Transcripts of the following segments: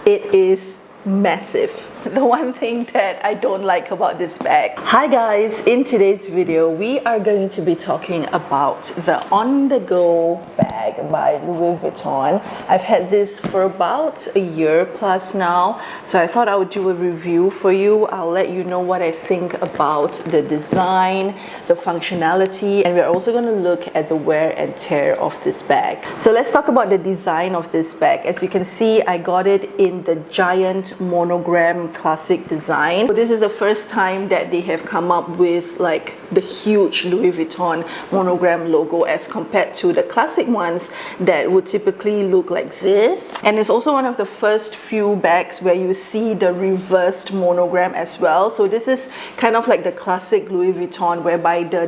It is massive. The one thing that I don't like about this bag. Hi guys, in today's video we are going to be talking about the on-the-go bag by Louis Vuitton. I've had this for about a year plus now, so I thought I would do a review for you. I'll let you know what I think about the design, the functionality, and we're also going to look at the wear and tear of this bag. So let's talk about the design of this bag. As you can see, I got it in the giant monogram classic design. So this is the first time that they have come up with like the huge Louis Vuitton monogram logo as compared to the classic ones that would typically look like this. And it's also one of the first few bags where you see the reversed monogram as well. So this is kind of like the classic Louis Vuitton, whereby the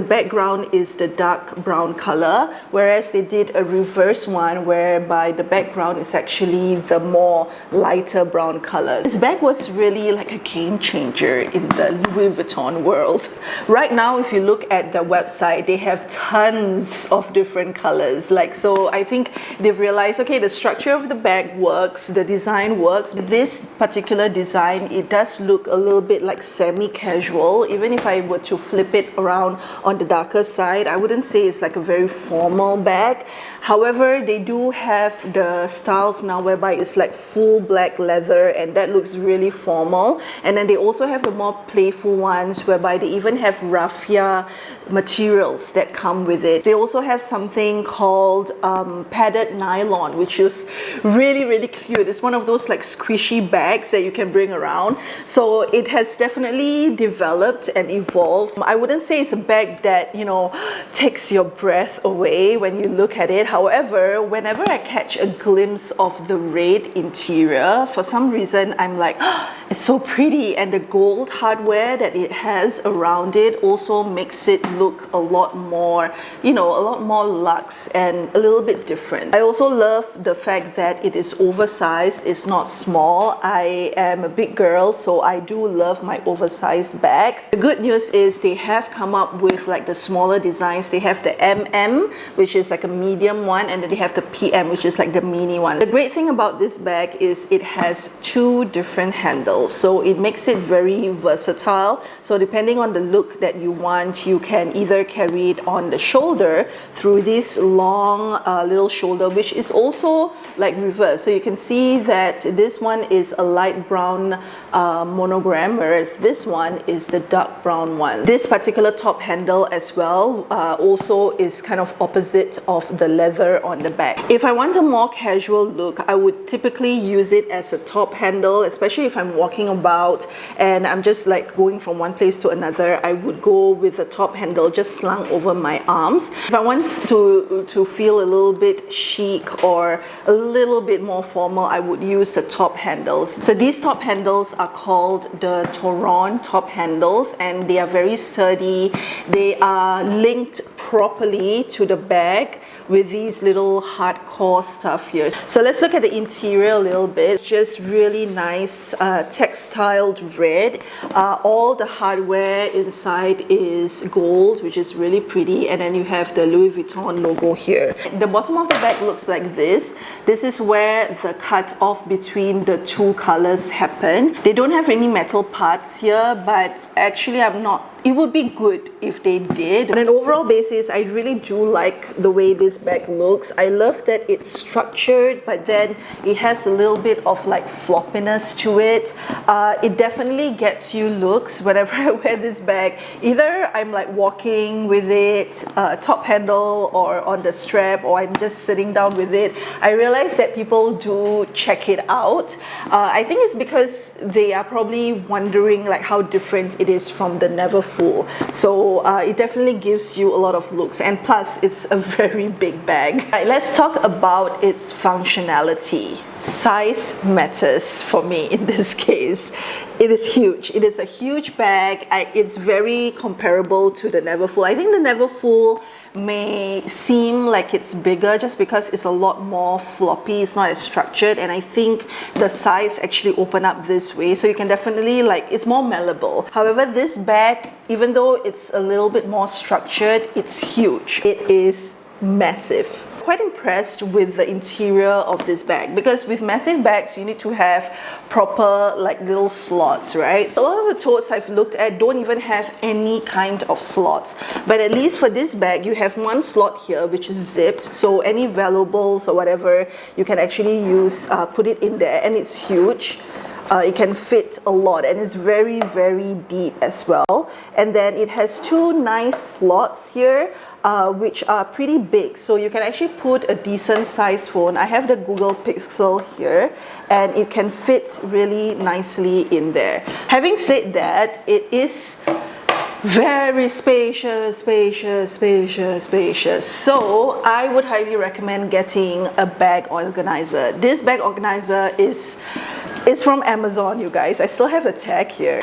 background is the dark brown color, whereas they did a reverse one whereby the background is actually the more lighter brown color. This bag was really like a game changer in the Louis Vuitton world. Right now, if you look at the website, they have tons of different colors. So I think they've realized, okay, the structure of the bag works, the design works. This particular design, it does look a little bit like semi-casual. Even if I were to flip it around on the darker side, I wouldn't say it's like a very formal bag. However, they do have the styles now whereby it's like full black leather, and that looks really formal. And then they also have the more playful ones whereby they even have raffia materials that come with it. They also have something called padded nylon, which is really cute. It's one of those like squishy bags that you can bring around. So it has definitely developed and evolved. I wouldn't say it's a bag that, you know, takes your breath away when you look at it. However, whenever I catch a glimpse of the red interior, for some reason I'm like, oh, it's so pretty, and the gold hardware that it has around it also makes it look a lot more, you know, a lot more luxe and a little bit different. I also love the fact that it is oversized, it's not small. I am a big girl, so I do love my oversized bags. The good news is they have come up with like the smaller designs. They have the MM, which is like a medium one, and then they have the PM, which is like the mini one. The great thing about this bag is it has two different handles, so it makes it very versatile. So depending on the look that you want, you can either carry it on the shoulder through this long little shoulder, which is also like reverse. So you can see that this one is a light brown monogram, whereas this one is the dark brown one. This particular top handle as well also is kind of opposite of the leather on the back. If I want a more casual look, I would typically use it as a top handle, especially if I'm walking about and I'm just like going from one place to another. I would go with the top handle just slung over my arms. If I want to feel a little bit chic or a little bit more formal, I would use the top handles. So these top handles are called the Toron top handles, and they are very sturdy. They are linked properly to the bag with these little hardcore stuff here. So let's look at the interior a little bit. It's just really nice textiled red. All the hardware inside is gold, which is really pretty, and then you have the Louis Vuitton logo here. The bottom of the bag looks like this. This is where the cut off between the two colors happen. They don't have any metal parts here, but actually it would be good if they did. On an overall basis, I really do like the way this bag looks. I love that it's structured, but then it has a little bit of like floppiness to it. It definitely gets you looks whenever I wear this bag. Either I'm like walking with it, top handle or on the strap, or I'm just sitting down with it. I realize that people do check it out. I think it's because they are probably wondering like how different it is from the Never Full. So it definitely gives you a lot of looks, and plus it's a very big bag. Right, let's talk about its functionality. Size matters for me in this case. It is huge. It is a huge bag. It's very comparable to the Never Full. I think the Never Full may seem like it's bigger just because it's a lot more floppy, it's not as structured, and I think the sides actually open up this way, so you can definitely like, it's more malleable. However, this bag, even though it's a little bit more structured, it's huge. It is massive. quite impressed with the interior of this bag, because with massive bags you need to have proper like little slots, right? So a lot of the totes I've looked at don't even have any kind of slots, but at least for this bag you have one slot here which is zipped, so any valuables or whatever you can actually use, put it in there, and it's huge. It can fit a lot, and it's very, very deep as well. And then it has two nice slots here, which are pretty big, so you can actually put a decent sized phone. I have the Google Pixel here, and it can fit really nicely in there. Having said that, it is very spacious. So I would highly recommend getting a bag organizer. This bag organizer is from Amazon, you guys. I still have a tag here.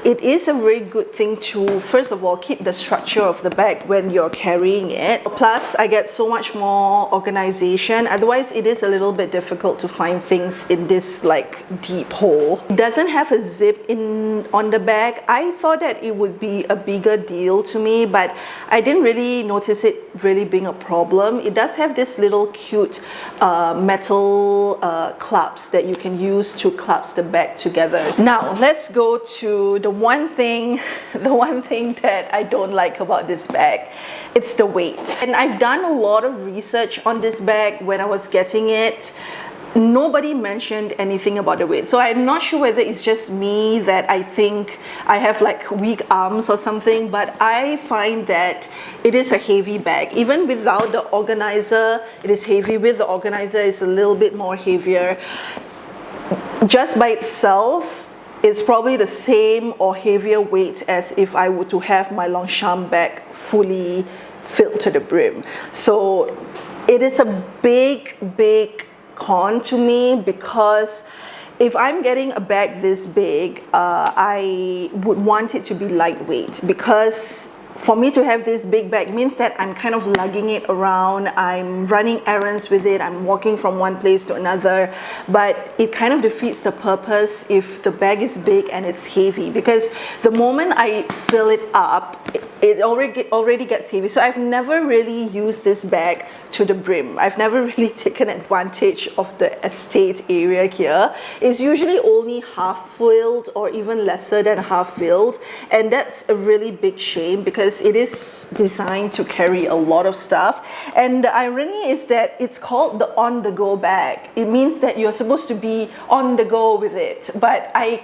It is a very good thing to, first of all, keep the structure of the bag when you're carrying it. Plus, I get so much more organization. Otherwise, it is a little bit difficult to find things in this like deep hole. It doesn't have a zip on the bag. I thought that it would be a bigger deal to me, but I didn't really notice it really being a problem. It does have this little cute metal clasps that you can use to clasp the bag together. Now let's go to the one thing that I don't like about this bag. It's the weight. And I've done a lot of research on this bag when I was getting it. Nobody mentioned anything about the weight, so I'm not sure whether it's just me that I think I have like weak arms or something, but I find that it is a heavy bag. Even without the organizer, it is heavy. With the organizer, it's a little bit more heavier. Just by itself, it's probably the same or heavier weight as if I were to have my Longchamp bag fully filled to the brim. So it is a big con to me, because if I'm getting a bag this big, I would want it to be lightweight, because for me to have this big bag means that I'm kind of lugging it around, I'm running errands with it, I'm walking from one place to another, but it kind of defeats the purpose if the bag is big and it's heavy, because the moment I fill it up, it already gets heavy. So I've never really used this bag to the brim. I've never really taken advantage of the estate area here. It's usually only half filled or even lesser than half filled, and that's a really big shame, because it is designed to carry a lot of stuff. And the irony is that it's called the on-the-go bag. It means that you're supposed to be on the go with it, but I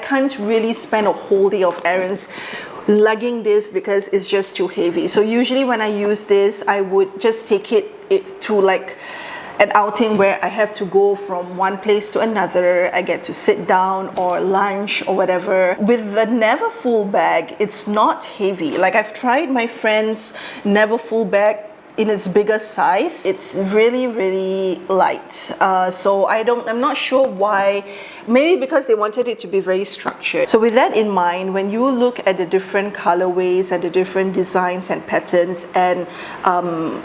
can't really spend a whole day of errands lugging this because it's just too heavy. So usually when I use this, I would just take it to like an outing where I have to go from one place to another. I get to sit down or lunch or whatever. With the Never Full bag, it's not heavy. Like, I've tried my friend's Never Full bag in its bigger size. It's really light. So I'm not sure why. Maybe because they wanted it to be very structured. So with that in mind, when you look at the different colorways and the different designs and patterns and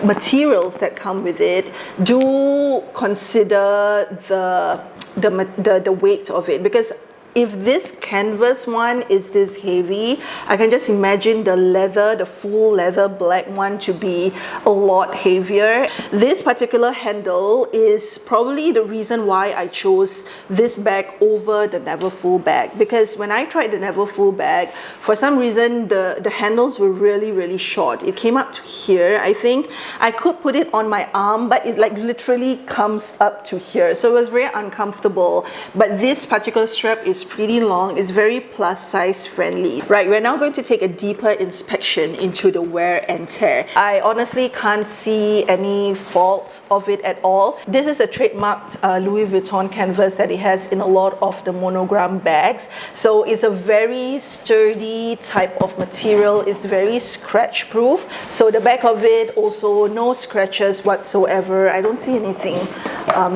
materials that come with it, do consider the weight of it, because if this canvas one is this heavy, I can just imagine the full leather black one to be a lot heavier. This particular handle is probably the reason why I chose this bag over the Never Full bag, because when I tried the Never Full bag, for some reason the handles were really short. It came up to here. I think I could put it on my arm, but it like literally comes up to here, so it was very uncomfortable. But this particular strap is pretty long. It's very plus size friendly. Right, we're now going to take a deeper inspection into the wear and tear. I honestly can't see any fault of it at all. This is the trademarked Louis Vuitton canvas that it has in a lot of the monogram bags. So it's a very sturdy type of material. It's very scratch proof. So the back of it also no scratches whatsoever. I don't see anything.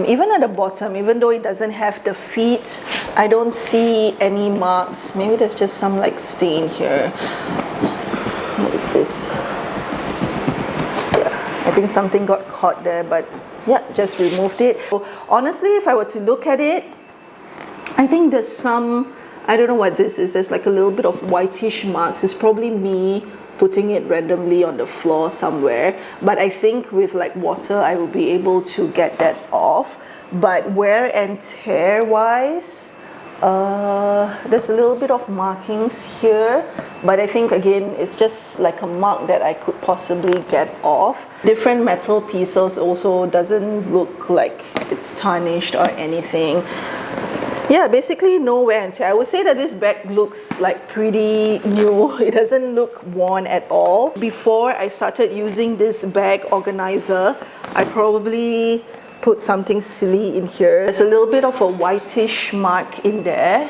Even at the bottom, even though it doesn't have the feet, I don't see any marks. Maybe there's just some like stain here. What is this? Yeah, I think something got caught there, but yeah, just removed it. So honestly, if I were to look at it, I think there's some, I don't know what this is. There's like a little bit of whitish marks. It's probably me putting it randomly on the floor somewhere. But I think with like water, I will be able to get that off. But wear and tear wise, there's a little bit of markings here, but I think again it's just like a mark that I could possibly get off. Different metal pieces also doesn't look like it's tarnished or anything. Yeah, basically no wear and tear. I would say that this bag looks like pretty new. It doesn't look worn at all. Before I started using this bag organizer, I probably put something silly in here. There's a little bit of a whitish mark in there.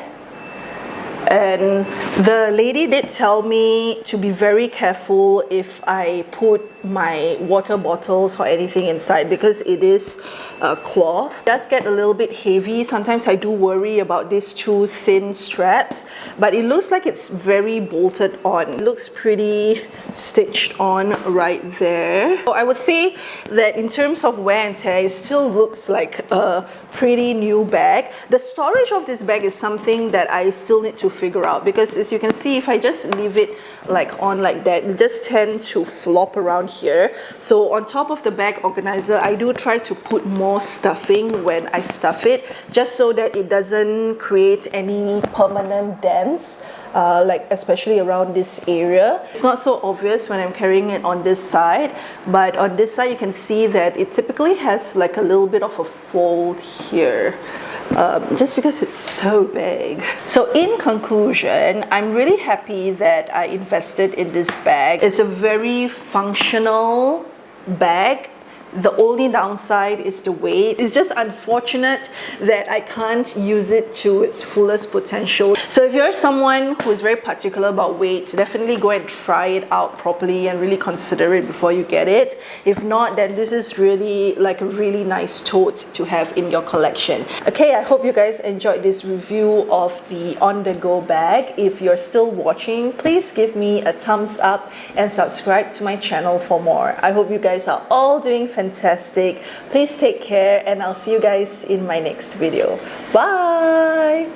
And the lady did tell me to be very careful if I put my water bottles or anything inside, because it is cloth. It does get a little bit heavy. Sometimes I do worry about these two thin straps, but it looks like it's very bolted on. It looks pretty stitched on right there. So I would say that in terms of wear and tear, it still looks like a pretty new bag. The storage of this bag is something that I still need to figure out, because as you can see, if I just leave it like on like that, it just tends to flop around here. So on top of the bag organizer, I do try to put more stuffing when I stuff it, just so that it doesn't create any permanent dents. Like especially around this area. It's not so obvious when I'm carrying it on this side, but on this side you can see that it typically has like a little bit of a fold here. Just because it's so big. So in conclusion, I'm really happy that I invested in this bag. It's a very functional bag. The only downside is the weight. It's just unfortunate that I can't use it to its fullest potential. So if you're someone who is very particular about weight, definitely go and try it out properly and really consider it before you get it. If not, then this is really like a really nice tote to have in your collection. Okay, I hope you guys enjoyed this review of the on-the-go bag. If you're still watching, please give me a thumbs up and subscribe to my channel for more. I hope you guys are all doing fantastic. Please take care, and I'll see you guys in my next video. Bye!